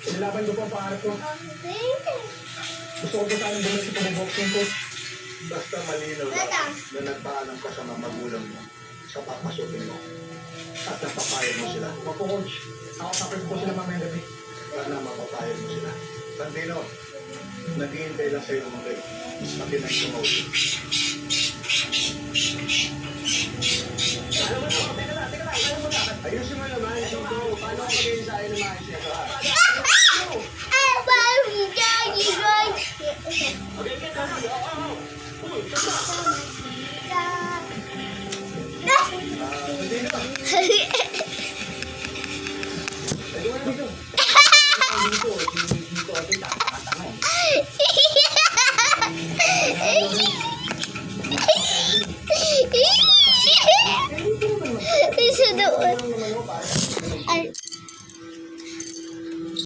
Nilaban ko po ang pangarap ko. Gusto ko po sanang bumalik sa pag-boxing ko. Basta malinaw lang na nagpaalam ka sa mga magulang mo sa papasukin mo. At napapayag mo sila. Opo, coach. Ako kapag po sila mamayang gabi. Sana mapapayag mo sila. Sandino, naghihintay lang sa'yo ng mga pati na yung coach. Ayusin mo naman, Chico. Paano ka magiging sa akin ng mga isya? Sandino,